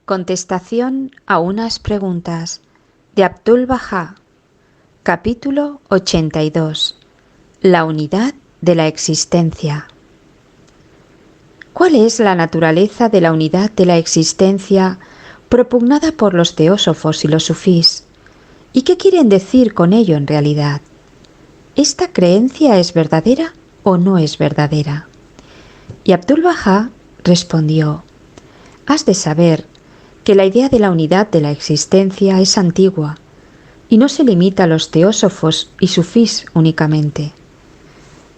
Contestación a unas preguntas de Abdul-Bahá. Capítulo 82. La unidad de la existencia. ¿Cuál es la naturaleza de la unidad de la existencia propugnada por los teósofos y los sufís? ¿Y qué quieren decir con ello en realidad? ¿Esta creencia es verdadera o no es verdadera? Y Abdul-Bahá respondió: has de saber que la idea de la unidad de la existencia es antigua y no se limita a los teósofos y sufís únicamente.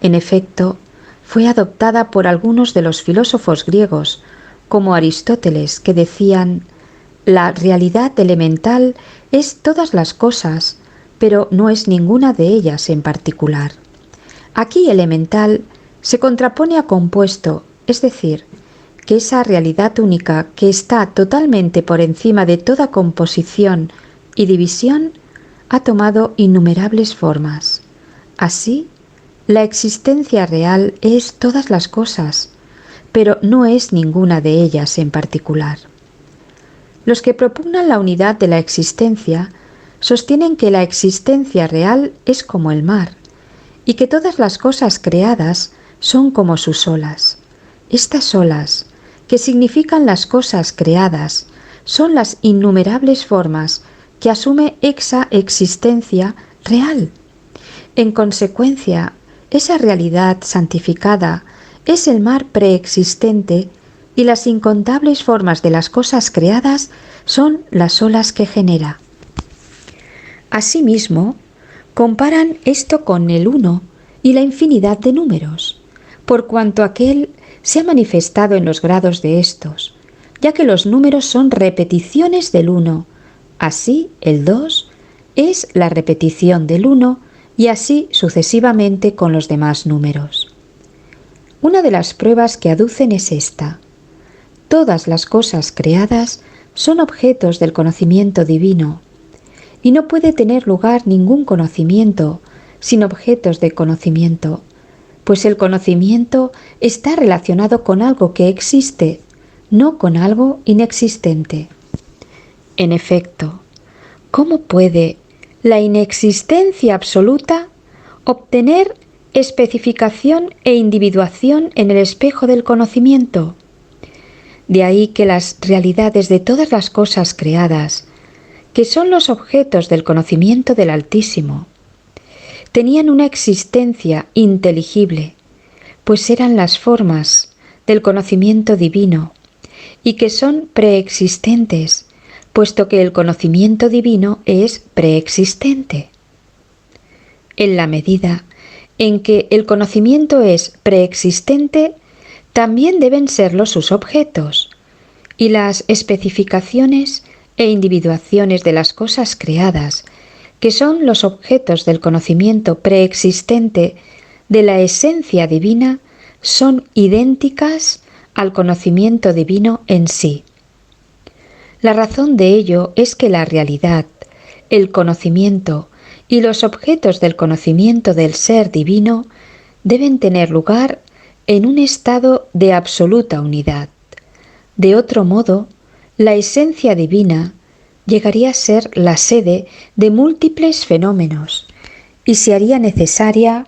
En efecto, fue adoptada por algunos de los filósofos griegos, como Aristóteles, que decían: la realidad elemental es todas las cosas, pero no es ninguna de ellas en particular. Aquí elemental se contrapone a compuesto, es decir, que esa realidad única que está totalmente por encima de toda composición y división ha tomado innumerables formas. Así, la existencia real es todas las cosas, pero no es ninguna de ellas en particular. Los que propugnan la unidad de la existencia sostienen que la existencia real es como el mar y que todas las cosas creadas son como sus olas. Estas olas, que significan las cosas creadas, son las innumerables formas que asume esa existencia real. En consecuencia, esa realidad santificada es el mar preexistente y las incontables formas de las cosas creadas son las olas que genera. Asimismo, comparan esto con el uno y la infinidad de números, por cuanto aquel se ha manifestado en los grados de estos, ya que los números son repeticiones del 1, así el 2 es la repetición del 1 y así sucesivamente con los demás números. Una de las pruebas que aducen es esta: todas las cosas creadas son objetos del conocimiento divino, y no puede tener lugar ningún conocimiento sin objetos de conocimiento, pues el conocimiento está relacionado con algo que existe, no con algo inexistente. En efecto, ¿cómo puede la inexistencia absoluta obtener especificación e individuación en el espejo del conocimiento? De ahí que las realidades de todas las cosas creadas, que son los objetos del conocimiento del Altísimo, tenían una existencia inteligible, pues eran las formas del conocimiento divino, y que son preexistentes, puesto que el conocimiento divino es preexistente. En la medida en que el conocimiento es preexistente, también deben serlo sus objetos, y las especificaciones e individuaciones de las cosas creadas, que son los objetos del conocimiento preexistente de la esencia divina, son idénticas al conocimiento divino en sí. La razón de ello es que la realidad, el conocimiento y los objetos del conocimiento del ser divino deben tener lugar en un estado de absoluta unidad. De otro modo, la esencia divina llegaría a ser la sede de múltiples fenómenos y se haría necesaria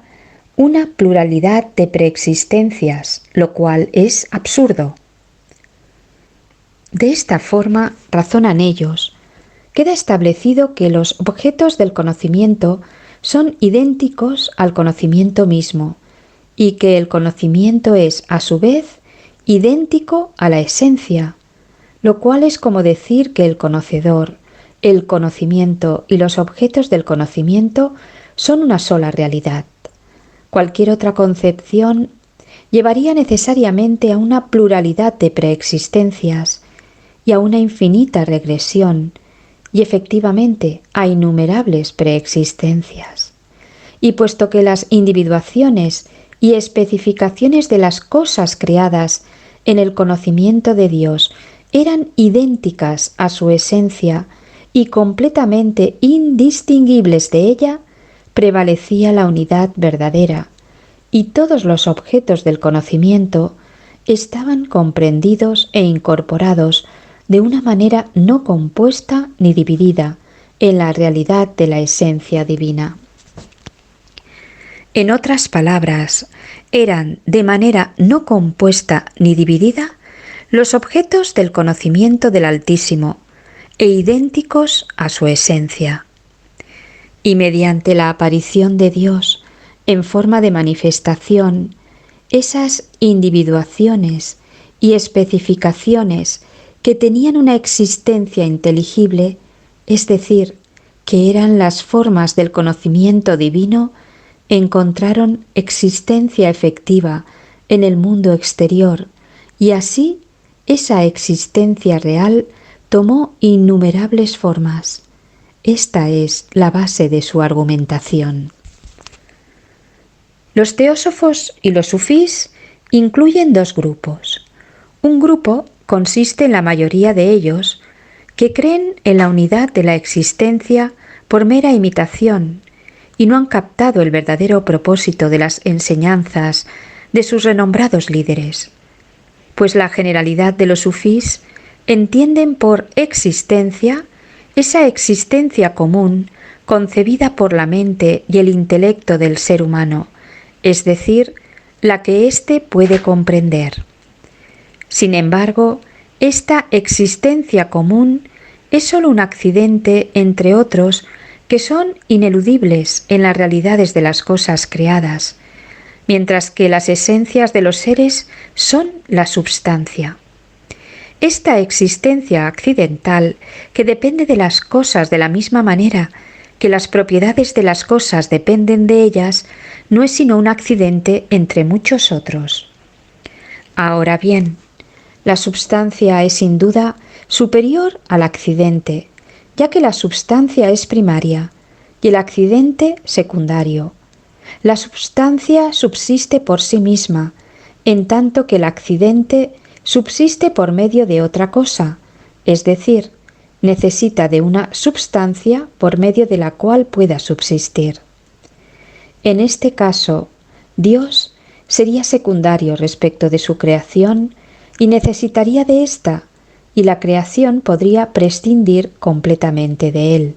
una pluralidad de preexistencias, lo cual es absurdo. De esta forma, razonan ellos, queda establecido que los objetos del conocimiento son idénticos al conocimiento mismo y que el conocimiento es, a su vez, idéntico a la esencia, lo cual es como decir que el conocedor, el conocimiento y los objetos del conocimiento son una sola realidad. Cualquier otra concepción llevaría necesariamente a una pluralidad de preexistencias y a una infinita regresión, y efectivamente a innumerables preexistencias. Y puesto que las individuaciones y especificaciones de las cosas creadas en el conocimiento de Dios eran idénticas a su esencia y completamente indistinguibles de ella, prevalecía la unidad verdadera, y todos los objetos del conocimiento estaban comprendidos e incorporados de una manera no compuesta ni dividida en la realidad de la esencia divina. En otras palabras, eran de manera no compuesta ni dividida los objetos del conocimiento del Altísimo e idénticos a su esencia. Y mediante la aparición de Dios en forma de manifestación, esas individuaciones y especificaciones que tenían una existencia inteligible, es decir, que eran las formas del conocimiento divino, encontraron existencia efectiva en el mundo exterior, y así esa existencia real tomó innumerables formas. Esta es la base de su argumentación. Los teósofos y los sufís incluyen dos grupos. Un grupo consiste en la mayoría de ellos que creen en la unidad de la existencia por mera imitación y no han captado el verdadero propósito de las enseñanzas de sus renombrados líderes, pues la generalidad de los sufís entienden por existencia esa existencia común concebida por la mente y el intelecto del ser humano, es decir, la que éste puede comprender. Sin embargo, esta existencia común es sólo un accidente entre otros que son ineludibles en las realidades de las cosas creadas, mientras que las esencias de los seres son la substancia. Esta existencia accidental, que depende de las cosas de la misma manera que las propiedades de las cosas dependen de ellas, no es sino un accidente entre muchos otros. Ahora bien, la substancia es sin duda superior al accidente, ya que la substancia es primaria y el accidente secundario. La substancia subsiste por sí misma, en tanto que el accidente subsiste por medio de otra cosa, es decir, necesita de una substancia por medio de la cual pueda subsistir. En este caso, Dios sería secundario respecto de su creación y necesitaría de ésta, y la creación podría prescindir completamente de él.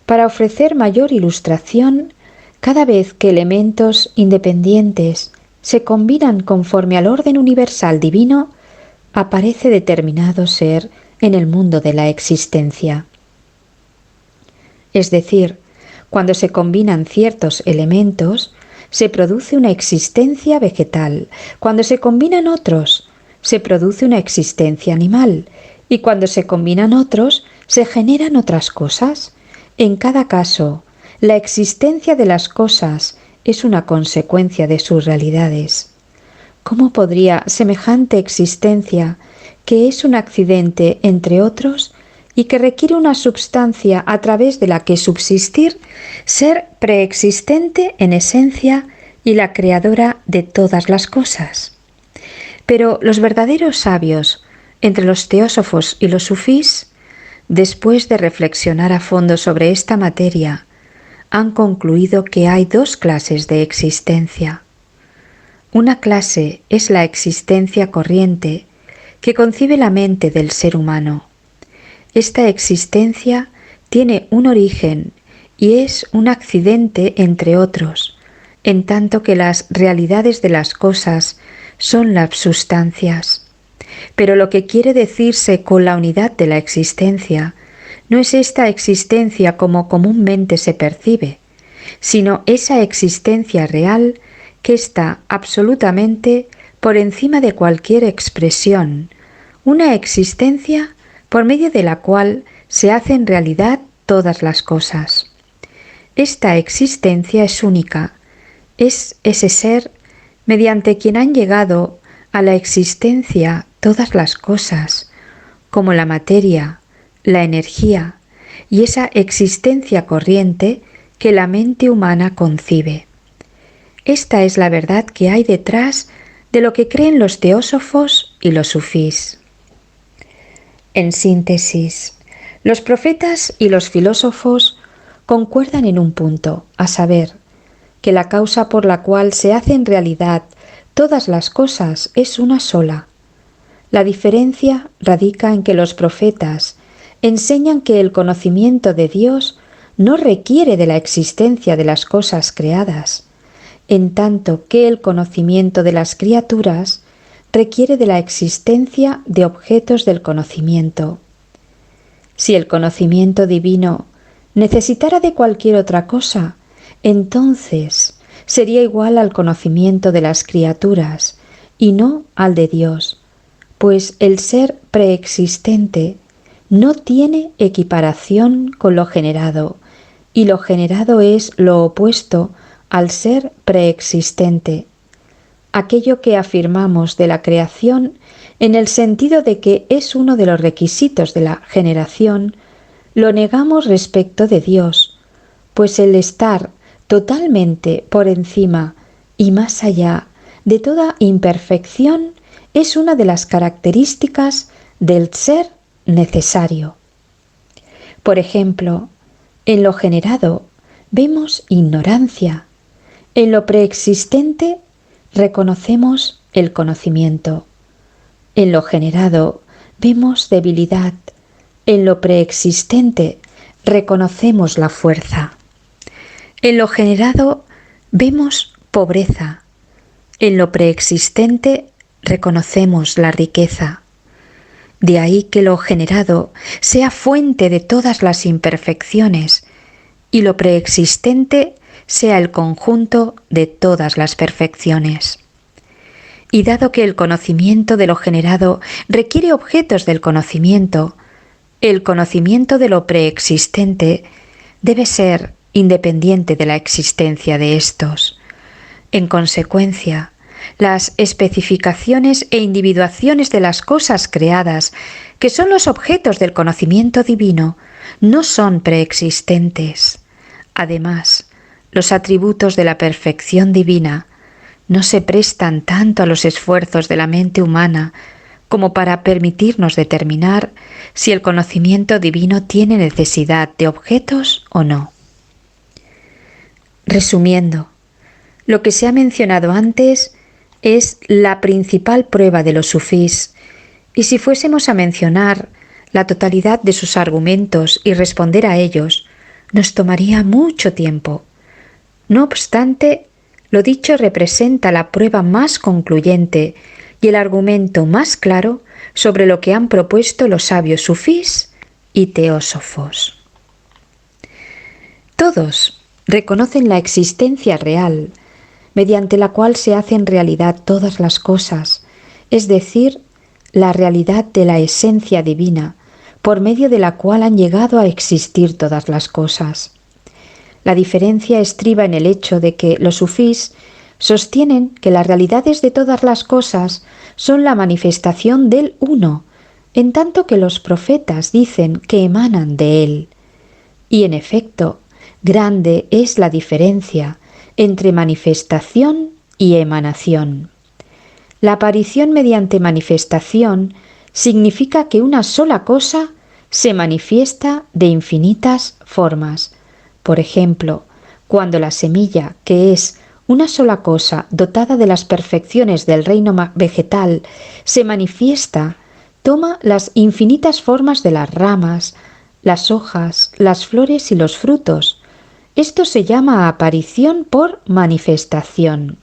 Para ofrecer mayor ilustración, cada vez que elementos independientes se combinan conforme al orden universal divino, aparece determinado ser en el mundo de la existencia. Es decir, cuando se combinan ciertos elementos, se produce una existencia vegetal. Cuando se combinan otros, se produce una existencia animal. Y cuando se combinan otros, se generan otras cosas. En cada caso, la existencia de las cosas es una consecuencia de sus realidades. ¿Cómo podría semejante existencia, que es un accidente entre otros y que requiere una substancia a través de la que subsistir, ser preexistente en esencia y la creadora de todas las cosas? Pero los verdaderos sabios, entre los teósofos y los sufís, después de reflexionar a fondo sobre esta materia, han concluido que hay dos clases de existencia. Una clase es la existencia corriente que concibe la mente del ser humano. Esta existencia tiene un origen y es un accidente entre otros, en tanto que las realidades de las cosas son las sustancias. Pero lo que quiere decirse con la unidad de la existencia no es esta existencia como comúnmente se percibe, sino esa existencia real que está absolutamente por encima de cualquier expresión, una existencia por medio de la cual se hacen realidad todas las cosas. Esta existencia es única, es ese ser mediante quien han llegado a la existencia todas las cosas, como la materia, la energía y esa existencia corriente que la mente humana concibe. Esta es la verdad que hay detrás de lo que creen los teósofos y los sufís. En síntesis, los profetas y los filósofos concuerdan en un punto, a saber, que la causa por la cual se hacen realidad todas las cosas es una sola, La diferencia radica en que los profetas enseñan que el conocimiento de Dios no requiere de la existencia de las cosas creadas, en tanto que el conocimiento de las criaturas requiere de la existencia de objetos del conocimiento. Si el conocimiento divino necesitara de cualquier otra cosa, entonces sería igual al conocimiento de las criaturas y no al de Dios, pues el ser preexistente no tiene equiparación con lo generado, y lo generado es lo opuesto al ser preexistente. Aquello que afirmamos de la creación en el sentido de que es uno de los requisitos de la generación, lo negamos respecto de Dios, pues el estar totalmente por encima y más allá de toda imperfección es una de las características del ser necesario. Por ejemplo, en lo generado vemos ignorancia, en lo preexistente reconocemos el conocimiento. En lo generado vemos debilidad, en lo preexistente reconocemos la fuerza. En lo generado vemos pobreza, en lo preexistente reconocemos la riqueza. De ahí que lo generado sea fuente de todas las imperfecciones y lo preexistente sea el conjunto de todas las perfecciones. Y dado que el conocimiento de lo generado requiere objetos del conocimiento, el conocimiento de lo preexistente debe ser independiente de la existencia de estos. En consecuencia, las especificaciones e individuaciones de las cosas creadas, que son los objetos del conocimiento divino, no son preexistentes. Además, los atributos de la perfección divina no se prestan tanto a los esfuerzos de la mente humana como para permitirnos determinar si el conocimiento divino tiene necesidad de objetos o no. Resumiendo, lo que se ha mencionado antes es la principal prueba de los sufís, y si fuésemos a mencionar la totalidad de sus argumentos y responder a ellos, nos tomaría mucho tiempo. No obstante, lo dicho representa la prueba más concluyente y el argumento más claro sobre lo que han propuesto los sabios sufís y teósofos. Todos reconocen la existencia real, mediante la cual se hacen realidad todas las cosas, es decir, la realidad de la esencia divina, por medio de la cual han llegado a existir todas las cosas. La diferencia estriba en el hecho de que los sufís sostienen que las realidades de todas las cosas son la manifestación del Uno, en tanto que los profetas dicen que emanan de Él. Y en efecto, grande es la diferencia entre manifestación y emanación. La aparición mediante manifestación significa que una sola cosa se manifiesta de infinitas formas. Por ejemplo, cuando la semilla, que es una sola cosa dotada de las perfecciones del reino vegetal, se manifiesta, toma las infinitas formas de las ramas, las hojas, las flores y los frutos. Esto se llama aparición por manifestación.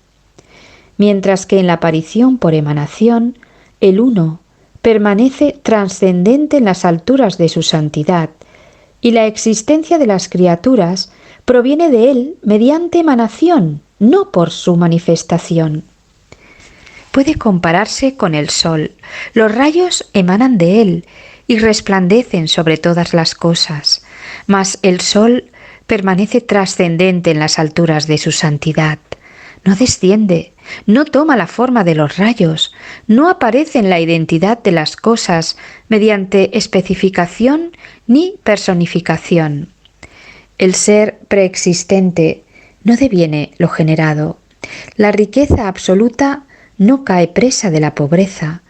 Mientras que en la aparición por emanación, el Uno permanece trascendente en las alturas de su santidad, y la existencia de las criaturas proviene de Él mediante emanación, no por su manifestación. Puede compararse con el sol. Los rayos emanan de Él y resplandecen sobre todas las cosas, mas el sol permanece trascendente en las alturas de su santidad. No desciende, no toma la forma de los rayos, no aparece en la identidad de las cosas mediante especificación ni personificación. El ser preexistente no deviene lo generado. La riqueza absoluta no cae presa de la pobreza.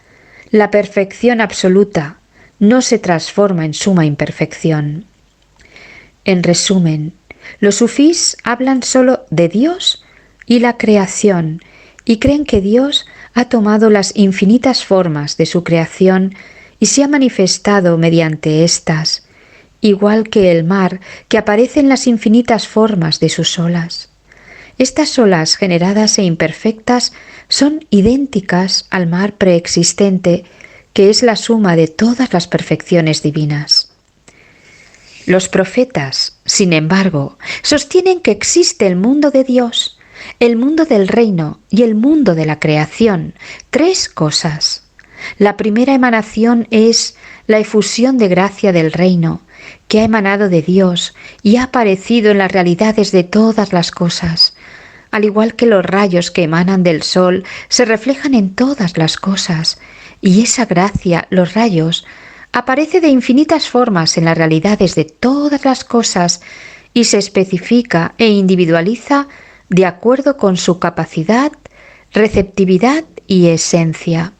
La perfección absoluta no se transforma en suma imperfección. En resumen, los sufís hablan solo de Dios y la creación y creen que Dios ha tomado las infinitas formas de su creación y se ha manifestado mediante éstas, igual que el mar que aparece en las infinitas formas de sus olas. Estas olas generadas e imperfectas son idénticas al mar preexistente, que es la suma de todas las perfecciones divinas. Los profetas, sin embargo, sostienen que existe el mundo de Dios, el mundo del reino y el mundo de la creación, tres cosas. La primera emanación es la efusión de gracia del reino, que ha emanado de Dios y ha aparecido en las realidades de todas las cosas. Al igual que los rayos que emanan del sol se reflejan en todas las cosas, y esa gracia, los rayos, aparece de infinitas formas en las realidades de todas las cosas y se especifica e individualiza de acuerdo con su capacidad, receptividad y esencia.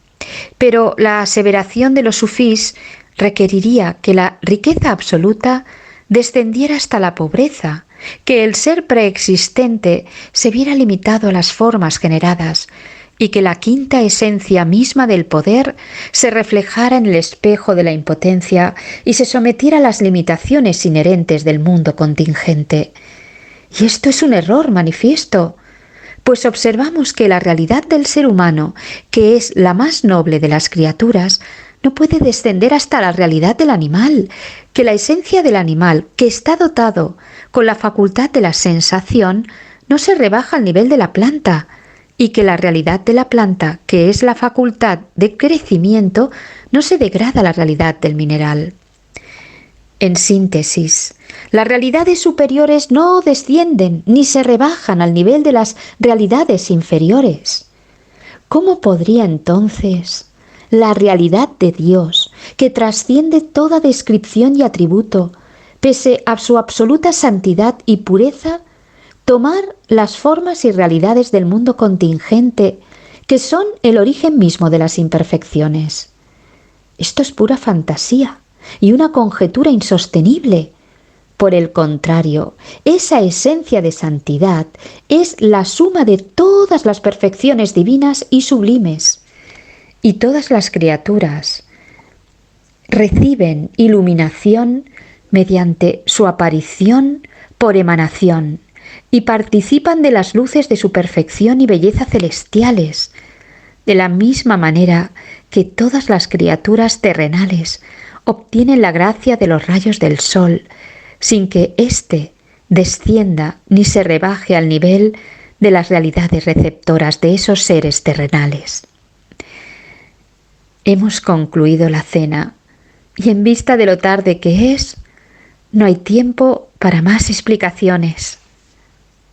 Pero la aseveración de los sufís requeriría que la riqueza absoluta descendiera hasta la pobreza, que el ser preexistente se viera limitado a las formas generadas y que la quinta esencia misma del poder se reflejara en el espejo de la impotencia y se sometiera a las limitaciones inherentes del mundo contingente. Y esto es un error manifiesto, pues observamos que la realidad del ser humano, que es la más noble de las criaturas, no puede descender hasta la realidad del animal, que la esencia del animal, que está dotado con la facultad de la sensación, no se rebaja al nivel de la planta, y que la realidad de la planta, que es la facultad de crecimiento, no se degrada a la realidad del mineral. En síntesis, las realidades superiores no descienden ni se rebajan al nivel de las realidades inferiores. ¿Cómo podría entonces la realidad de Dios, que trasciende toda descripción y atributo, pese a su absoluta santidad y pureza, tomar las formas y realidades del mundo contingente, que son el origen mismo de las imperfecciones? Esto es pura fantasía y una conjetura insostenible. Por el contrario, esa esencia de santidad es la suma de todas las perfecciones divinas y sublimes, y todas las criaturas reciben iluminación mediante su aparición por emanación y participan de las luces de su perfección y belleza celestiales, de la misma manera que todas las criaturas terrenales obtienen la gracia de los rayos del sol, sin que éste descienda ni se rebaje al nivel de las realidades receptoras de esos seres terrenales. Hemos concluido la cena y en vista de lo tarde que es, no hay tiempo para más explicaciones.